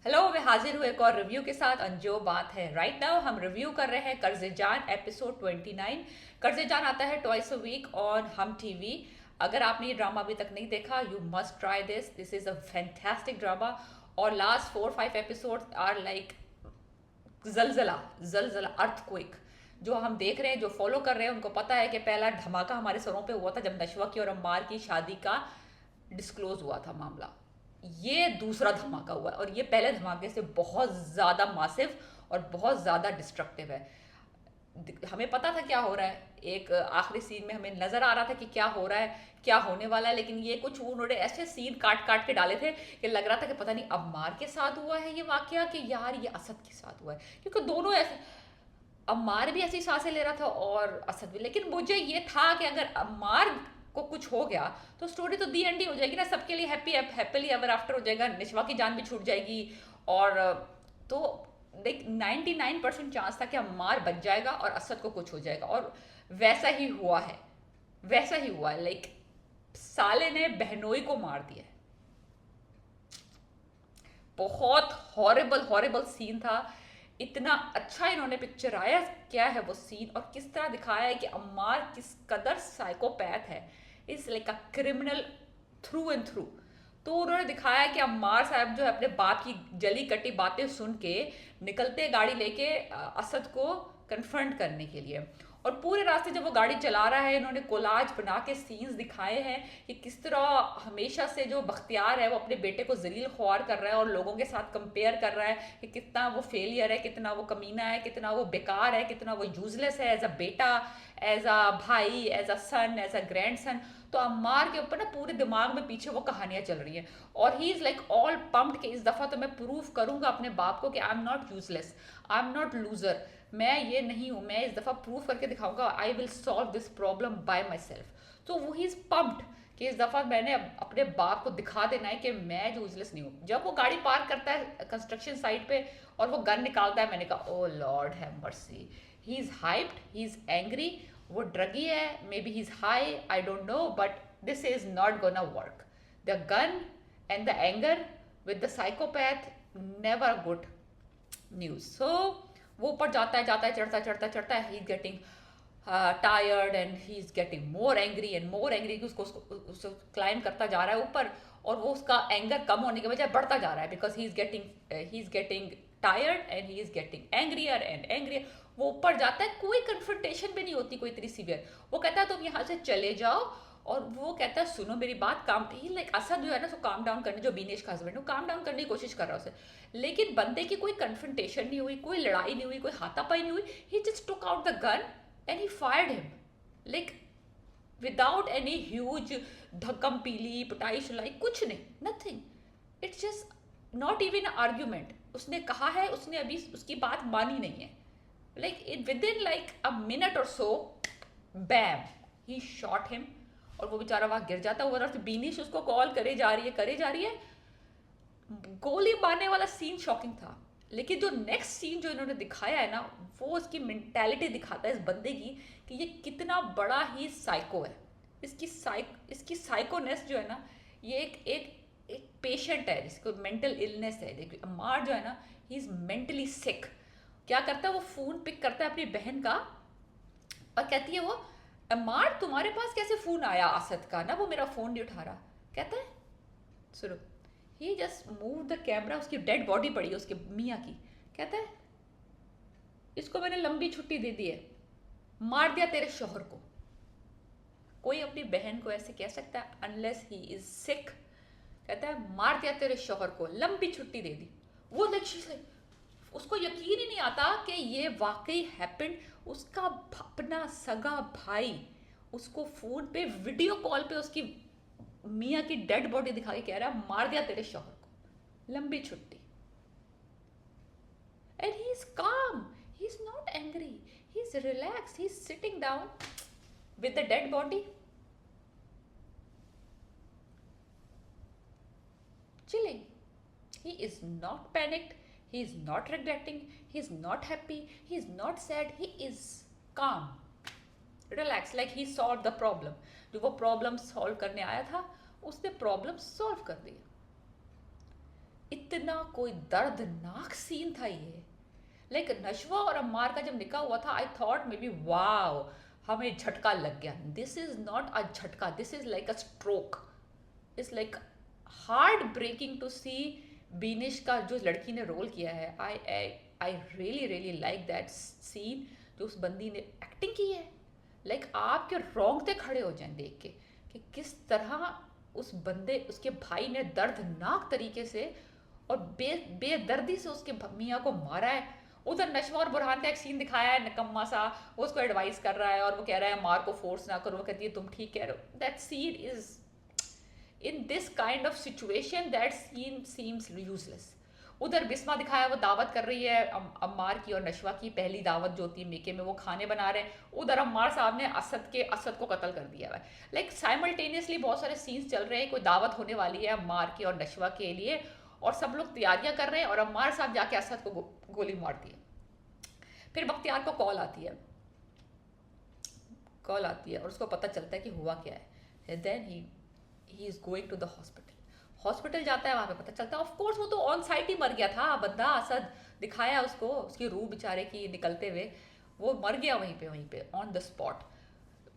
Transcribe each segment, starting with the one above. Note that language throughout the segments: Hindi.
हेलो, मैं हाजिर हूँ एक और रिव्यू के साथ। अंजो बात है, राइट नाउ हम रिव्यू कर रहे हैं कर्ज़े-जान एपिसोड 29। कर्ज़े-जान आता है twice a week on Hum TV. अगर आपने ये ड्रामा अभी तक नहीं देखा, you must try this is a fantastic drama. और लास्ट 4-5 एपिसोड आर लाइक जलजला जलजला अर्थक्वेक। जो हम देख रहे हैं, जो फॉलो कर रहे हैं, उनको पता है कि पहला धमाका हमारे सरों पे हुआ था जब नशवा की और अम्मार की शादी का डिस्क्लोज हुआ था मामला। ये दूसरा धमाका हुआ है और ये पहले धमाके से बहुत ज़्यादा मासिव और बहुत ज़्यादा डिस्ट्रक्टिव है। हमें पता था क्या हो रहा है, एक आखिरी सीन में हमें नजर आ रहा था कि क्या हो रहा है, क्या होने वाला है। लेकिन ये कुछ उन्होंने ऐसे सीन काट काट के डाले थे कि लग रहा था कि पता नहीं अम्मार के साथ हुआ है ये वाकया कि यार ये असद के साथ हुआ है, क्योंकि दोनों ऐसे, अम्मार भी ऐसी सांसें ले रहा था और असद भी। लेकिन मुझे ये था कि अगर अम्मार को कुछ हो गया तो स्टोरी तो दी एंड ही हो जाएगी ना, सबके लिए हैप्पीली एवर आफ्टर हो जाएगा, निशवा की जान भी छूट जाएगी। और तो देख 99% चांस था कि अम्मार बच जाएगा और असद को कुछ हो जाएगा, और वैसा ही हुआ है। वैसा ही हुआ है, लाइक साले ने बहनोई को मार दिया है। बहुत हॉरिबल हॉरिबल सीन था। इतना अच्छा इन्होंने पिक्चराया क्या है वो सीन, और किस तरह दिखाया है कि अम्मार किस कदर साइकोपैथ है, is like a criminal through and through. तो उन्होंने दिखाया कि अम्मार साहब जो है अपने बाप की जली कटी बातें सुन के निकलते गाड़ी लेके असद को कन्फ्रंट करने के लिए। और पूरे रास्ते जब वो गाड़ी चला रहा है, इन्होंने कोलाज बना के सीन्स दिखाए हैं कि किस तरह हमेशा से जो बख्तियार है वो अपने बेटे को जलील ख्वार कर रहा है और लोगों के साथ कंपेयर कर रहा है कि कितना वो फेलियर है, कितना वो कमीना है, कितना वो बेकार है, कितना वो यूजलेस है एज अ बेटा, एज अ भाई, as a son, as a grandson. तो अम्मार के ऊपर ना पूरे दिमाग में पीछे वो कहानियां चल रही हैं, और he is like all pumped कि इस दफा तो मैं प्रूव करूंगा अपने बाप को कि I am not useless, I am not loser, मैं ये नहीं हूं, मैं इस दफा प्रूव करके दिखाऊंगा, I will solve this problem bye my self. तो वो ही इज पम्प्ड कि इस दफा मैंने अपने बाप को दिखा देना है कि मैं यूजलेस नहीं हूँ। जब वो गाड़ी पार्क करता है कंस्ट्रक्शन साइट पे और वो गन निकालता है, मैंने कहा oh lord have mercy, he is hyped, he is angry. वो ड्रगी है, may be he is high, I don't know, but this is not gonna work. The gun and the anger with the psychopath, never good news. So वो ऊपर जाता है चढ़ता चढ़ता चढ़ता है, he is getting tired and he is getting more angry and more angry कि उसको क्लाइम करता जा रहा है ऊपर, और वो उसका एंगर कम होने के बजाय बढ़ता जा रहा है, because he is getting tired and he is getting angrier and angrier. वो ऊपर जाता है, कोई कन्फ्रंटेशन भी नहीं होती कोई इतनी सीवियर। वो कहता है तुम यहाँ से चले जाओ, और वो कहता है सुनो मेरी बात, काम ही लाइक असद जो है ना, सो काम डाउन करने, जो बीनेश का हस्बैंड, वो काम डाउन करने की कोशिश कर रहा है उसे। लेकिन बंदे की कोई कन्फ्रंटेशन नहीं हुई, कोई लड़ाई नहीं हुई, कोई हाथापाई नहीं हुई। He just took out the gun and he fired him, like without any huge धक्कम पीली पिटाई शिलाई, कुछ नहीं, nothing. It's just not even an argument. उसने कहा है, उसने अभी उसकी बात मानी नहीं है, like it within like a minute or so, bam, he shot him। और वो बेचारा वहां गिर जाता है। ओवरऑल बीनिश उसको कॉल करे जा रही है, करे जा रही है। गोली मारने वाला सीन शॉकिंग था, लेकिन जो नेक्स्ट सीन जो इन्होंने दिखाया है ना, वो उसकी मेंटेलिटी दिखाता है इस बंदे की कि ये कितना बड़ा ही साइको है। इसकी साइकोनेस जो है ना, ये एक पेशेंट है जिसको मेंटल इलनेस है। देखिए अम्मार जो है ना, ही इज मेंटली सिक। क्या करता है वो, फोन पिक करता है अपनी बहन का और कहती है वो, अम्मार तुम्हारे पास कैसे फोन आया असद का, ना वो मेरा फोन नहीं उठा रहा। कहता है सुनो, ही जस्ट मूव द कैमरा, उसकी डेड बॉडी पड़ी है उसके मियाँ की। कहता है इसको मैंने लंबी छुट्टी दे दी है, मार दिया तेरे शोहर को। कोई अपनी बहन को ऐसे कह सकता है अनलेस ही इज सिक? कहता है मार दिया तेरे शोहर को, लंबी छुट्टी दे दी। वो उसको यकीन ही नहीं आता कि ये वाकई हैपेंड। उसका अपना सगा भाई उसको फोन पे वीडियो कॉल पे उसकी मियाँ की डेड बॉडी दिखा के कह रहा है मार दिया तेरे शोहर को, लंबी छुट्टी। एंड ही इज काम, he is not angry, he is relax, he is sitting down with the dead body, chilling. He is not panicked, he is not regretting, he is not happy, he is not sad, he is calm, relaxed, like he solved the problem। जो वो प्रॉब्लम सॉल्व करने आया था, उसने प्रॉब्लम सॉल्व कर दिया। इतना कोई दर्दनाक सीन था ये। लाइक नशवा और अम्मार का जब निकाह हुआ था, I thought may be wow, हमें झटका लग गया। दिस इज नॉट अ झटका, this is like a stroke. It's like heart breaking to see Beenish का जो लड़की ने रोल किया है। I really really like that scene, जो उस बंदी ने एक्टिंग की है। लाइक आपके रोंगटे खड़े हो जाएं देख के कि किस तरह उस बंदे, उसके भाई ने दर्दनाक तरीके से और बेदर्दी से उसके मियाँ को मारा है। उधर नशवा और बुरहान का एक सीन दिखाया है निकम्मा सा, वो उसको एडवाइस कर रहा है और वो कह रहा है मार को फोर्स ना करो, वो कहती है तुम ठीक कह रहे हो। That scene is in this kind of situation, that scene seems useless. उधर बिस्मा दिखाया वो दावत कर रही है अम्मार की और नशवा की, पहली दावत जो होती है मेके में, वो खाने बना रहे हैं। उधर अम्मार साहब ने असद को कत्ल कर दिया है। लाइक साइमल्टेनियसली बहुत सारे सीन्स चल रहे हैं, कोई दावत होने वाली है अम्मार की और नशवा के लिए और सब लोग तैयारियां कर रहे हैं और अम्मार साहब जाके असद को गोली मारती है। फिर बख्तियार को कॉल आती है और उसको पता चलता है कि हुआ क्या है। Then he is going to the hospital जाता है, वहां पे पता चलता है ऑफ कोर्स वो तो ऑन साइट ही मर गया था बंदा। असद दिखाया उसको, उसकी रूह बेचारे की निकलते हुए, वो मर गया वहीं पे ऑन द स्पॉट।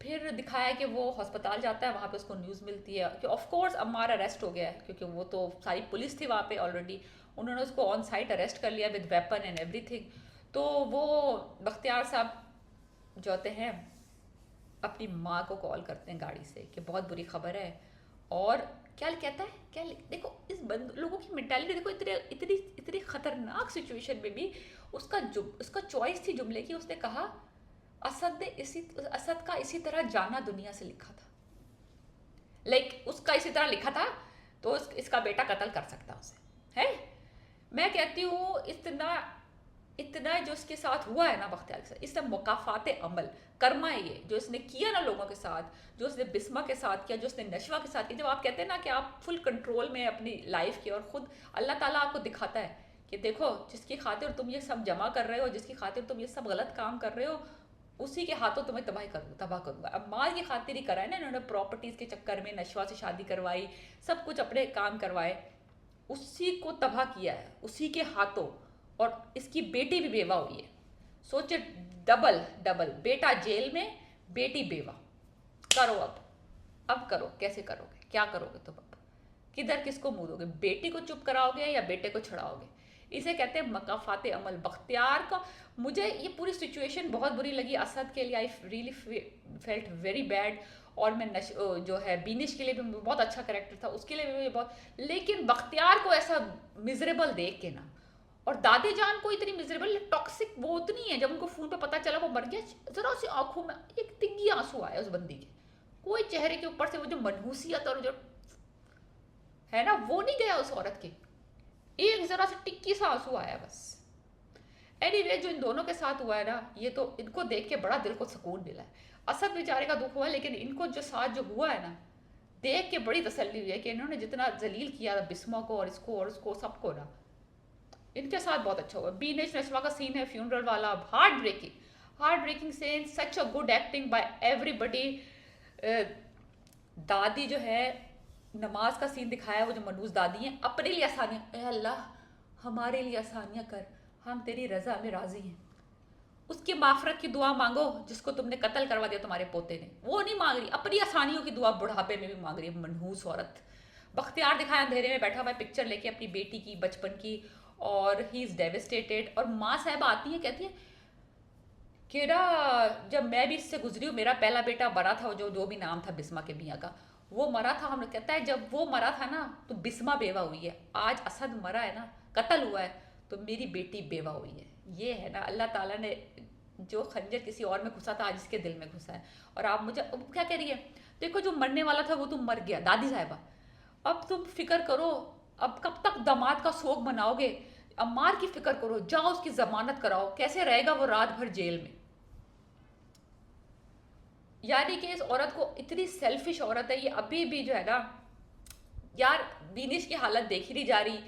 फिर दिखाया कि वो अस्पताल जाता है, वहाँ पे उसको न्यूज़ मिलती है कि ऑफ कोर्स अम्मार अरेस्ट हो गया है, क्योंकि वो तो सारी पुलिस थी वहाँ पे ऑलरेडी, उन्होंने उसको ऑन साइट अरेस्ट कर लिया विद वेपन एंड एवरीथिंग। तो वो बख्तियार साहब जो होते हैं अपनी माँ को कॉल करते हैं गाड़ी से कि बहुत बुरी खबर है। और क्या कहता है, क्या देखो इस लोगों की मेंटालिटी देखो, इतनी इतनी इतनी खतरनाक सिचुएशन में भी उसका चॉइस थी जुमले की। उसने कहा असद का इसी तरह जाना दुनिया से लिखा था। लाइक उसका इसी तरह लिखा था तो इसका बेटा कत्ल कर सकता उसे है। मैं कहती हूँ इतना इतना जो इसके साथ हुआ है ना बख्तियार के साथ, इससे मुकाफात अमल कर्मा है ये जो इसने किया ना लोगों के साथ, जो उसने बिस्मा के साथ किया, जो उसने नशवा के साथ किया। जब आप कहते हैं ना कि आप फुल कंट्रोल में अपनी लाइफ के, और खुद अल्लाह ताला आपको दिखाता है कि देखो जिसकी खातिर तुम ये सब जमा कर रहे हो, जिसकी खातिर तुम ये सब गलत काम कर रहे हो, उसी के हाथों तुम्हें तबाह करूंगा। अब माल की खातिर ही करा है ना इन्होंने, प्रॉपर्टीज के चक्कर में नशवा से शादी करवाई, सब कुछ अपने काम करवाए, उसी को तबाह किया है उसी के हाथों। और इसकी बेटी भी बेवा हुई है, सोचे डबल डबल, बेटा जेल में बेटी बेवा। करो अब करो, कैसे करोगे, क्या करोगे तुम? अब किधर किसको मुंह दोगे? बेटी को चुप कराओगे या बेटे को छड़ाओगे? इसे कहते हैं मकाफात अमल। बख्तियार का मुझे ये पूरी सिचुएशन बहुत बुरी लगी असद के लिए, I really felt very bad. और मैं जो है बीनिश के लिए भी बहुत अच्छा करेक्टर था, उसके लिए भी बहुत, लेकिन बख्तियार को ऐसा मिजरेबल देख के ना, और दादी जान को इतनी मिजरेबल टॉक्सिक वो उतनी है। जब उनको फोन पे पता चला वो मर गया, जरा सी आंखों में एक तिग्गी आंसू आया उस बंदी के, कोई चेहरे के ऊपर से वो जो मनहूसियत और जो है ना वो नहीं गया उस औरत के, एक जरा सा टिक्की सा आंसू आया बस। एनीवे जो इन दोनों के साथ हुआ है ना, ये तो इनको देख के बड़ा दिल को सुकून मिला है। असद बेचारे का दुख हुआ, लेकिन इनको जो साथ जो हुआ है ना, देख के बड़ी तसल्ली हुई है कि इन्होंने जितना जलील किया बिस्मा को और इसको और उसको सबको ना, इनके साथ बहुत अच्छा हुआ। बीनेश नशवा का सीन है फ्यूनरल वाला, heart breaking scene, such a good acting by everybody. दादी जो है नमाज का सीन दिखाया है, वो जो मनूस दादी हैं, अपने लिए आसानियाँ, अल्लाह हमारे लिए आसानियाँ कर, हम तेरी रजा में राजी हैं। उसकी माफरत की दुआ मांगो जिसको तुमने कत्ल करवा दिया तुम्हारे पोते ने, वो नहीं मांग रही, अपनी आसानियों की दुआ बुढ़ापे में भी मांग रही है मनहूस औरत। बख्तियार दिखाया अंधेरे में बैठा हुआ है पिक्चर लेके अपनी बेटी की बचपन की, और ही इज डेविस्टेटेड। और माँ साहब आती है, कहती है कि ना जब मैं भी इससे गुजरी हूँ, मेरा पहला बेटा मरा था, जो भी नाम था बिस्मा के मियाँ का, वो मरा था। हमने कहता है जब वो मरा था ना तो बिस्मा बेवा हुई है, आज असद मरा है ना, कत्ल हुआ है, तो मेरी बेटी बेवा हुई है। ये है ना अल्लाह ताला ने जो खंजर किसी और में घुसा था आज इसके दिल में घुसा है। और आप मुझे अब क्या कह रही है, देखो जो मरने वाला था वो तो मर गया दादी साहिबा, अब तुम फिक्र करो, अब कब तक दामाद का शोक मनाओगे? अम्मार की फिक्र करो, जाओ उसकी जमानत कराओ, कैसे रहेगा वो रात भर जेल में। यानी कि इस औरत को, इतनी सेल्फिश औरत है ये, अभी भी जो है ना यार, बीनिश की हालत देखी नहीं जा रही,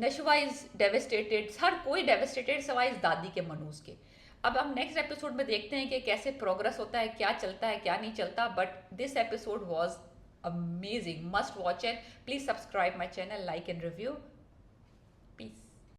नशवा इज डेविस्टेटेड, हर कोई डेविस्टेटेड सवाई इस दादी के मनूस के। अब हम नेक्स्ट एपिसोड में देखते हैं कि कैसे प्रोग्रेस होता है, क्या चलता है क्या नहीं चलता। But this episode was amazing, must watch it. Please subscribe my channel, like and review. Piece.